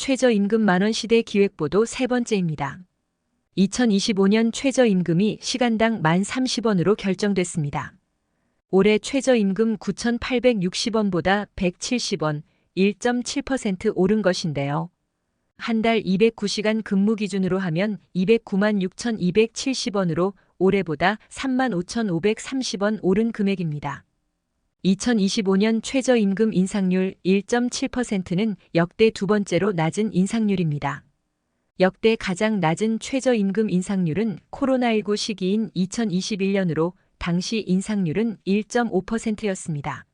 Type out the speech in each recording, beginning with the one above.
최저임금 만원 시대 기획보도 세 번째입니다. 2025년 최저임금이 시간당 1,030원으로 결정됐습니다. 올해 최저임금 9,860원보다 170원, 1.7% 오른 것인데요. 한 달 209시간 근무 기준으로 하면 209만 6,270원으로 올해보다 35,530원 오른 금액입니다. 2025년 최저임금 인상률 1.7%는 역대 두 번째로 낮은 인상률입니다. 역대 가장 낮은 최저임금 인상률은 코로나19 시기인 2021년으로 당시 인상률은 1.5%였습니다.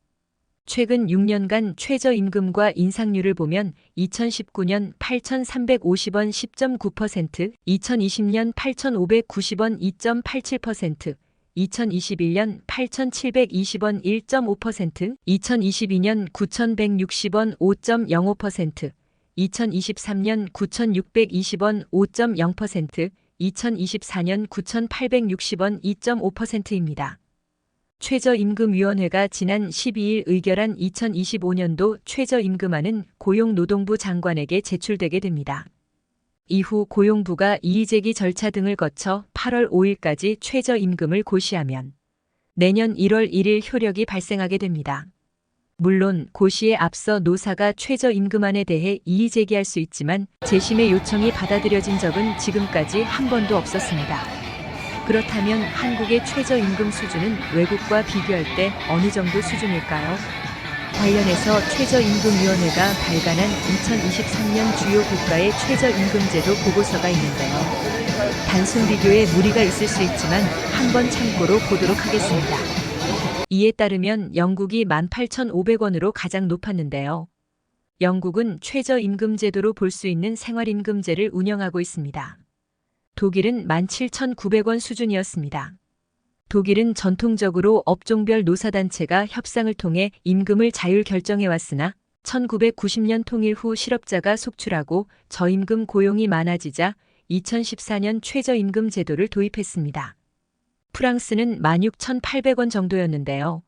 최근 6년간 최저임금과 인상률을 보면 2019년 8,350원 10.9%, 2020년 8,590원 2.87%, 2021년 8,720원 1.5%, 2022년 9,160원 5.05%, 2023년 9,620원 5.0%, 2024년 9,860원 2.5%입니다. 최저임금위원회가 지난 12일 의결한 2025년도 최저임금안은 고용노동부 장관에게 제출되게 됩니다. 이후 고용부가 이의제기 절차 등을 거쳐 8월 5일까지 최저임금을 고시하면 내년 1월 1일 효력이 발생하게 됩니다. 물론 고시에 앞서 노사가 최저임금안에 대해 이의제기할 수 있지만 재심의 요청이 받아들여진 적은 지금까지 한 번도 없었습니다. 그렇다면 한국의 최저임금 수준은 외국과 비교할 때 어느 정도 수준일까요? 관련해서 최저임금위원회가 발간한 2023년 주요 국가의 최저임금제도 보고서가 있는데요. 단순 비교에 무리가 있을 수 있지만 한번 참고로 보도록 하겠습니다. 이에 따르면 영국이 18,500원으로 가장 높았는데요. 영국은 최저임금제도로 볼 수 있는 생활임금제를 운영하고 있습니다. 독일은 17,900원 수준이었습니다. 독일은 전통적으로 업종별 노사단체가 협상을 통해 임금을 자율 결정해왔으나 1990년 통일 후 실업자가 속출하고 저임금 고용이 많아지자 2014년 최저임금 제도를 도입했습니다. 프랑스는 16,800원 정도였는데요.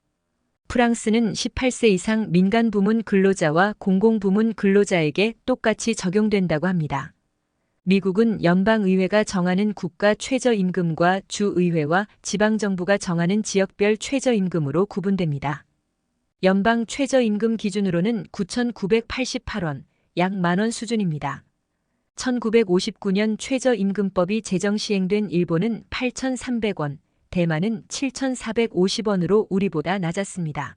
프랑스는 18세 이상 민간 부문 근로자와 공공부문 근로자에게 똑같이 적용된다고 합니다. 미국은 연방의회가 정하는 국가 최저임금과 주의회와 지방정부가 정하는 지역별 최저임금으로 구분됩니다. 연방 최저임금 기준으로는 9,988원, 약 만원 수준입니다. 1959년 최저임금법이 제정 시행된 일본은 8,300원, 대만은 7,450원으로 우리보다 낮았습니다.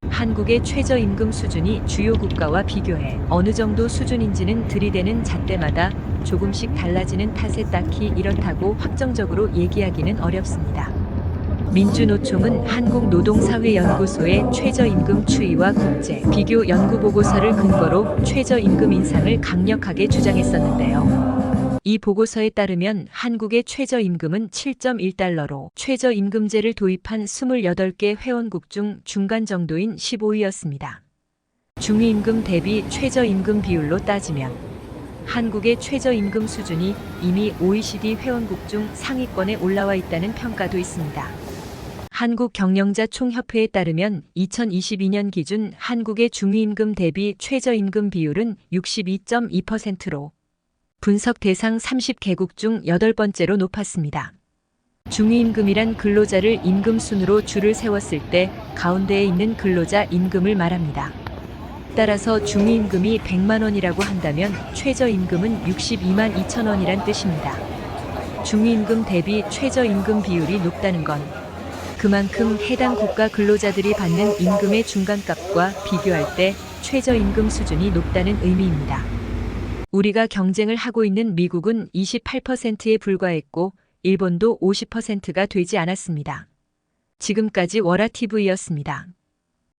한국의 최저임금 수준이 주요 국가와 비교해 어느 정도 수준인지는 들이대는 잣대마다 조금씩 달라지는 탓에 딱히 이렇다고 확정적으로 얘기하기는 어렵습니다. 민주노총은 한국노동사회연구소의 최저임금 추이와 국제 비교 연구보고서를 근거로 최저임금 인상을 강력하게 주장했었는데요. 이 보고서에 따르면 한국의 최저임금은 7.1달러로 최저임금제를 도입한 28개 회원국 중 중간 정도인 15위였습니다. 중위임금 대비 최저임금 비율로 따지면 한국의 최저임금 수준이 이미 OECD 회원국 중 상위권에 올라와 있다는 평가도 있습니다. 한국경영자총협회에 따르면 2022년 기준 한국의 중위임금 대비 최저임금 비율은 62.2%로 분석 대상 30개국 중 8번째로 높았습니다. 중위임금이란 근로자를 임금순으로 줄을 세웠을 때 가운데에 있는 근로자 임금을 말합니다. 따라서 중위임금이 100만 원이라고 한다면 최저임금은 62만 2천 원이란 뜻입니다. 중위임금 대비 최저임금 비율이 높다는 건 그만큼 해당 국가 근로자들이 받는 임금의 중간값과 비교할 때 최저임금 수준이 높다는 의미입니다. 우리가 경쟁을 하고 있는 미국은 28%에 불과했고 일본도 50%가 되지 않았습니다. 지금까지 워라TV였습니다.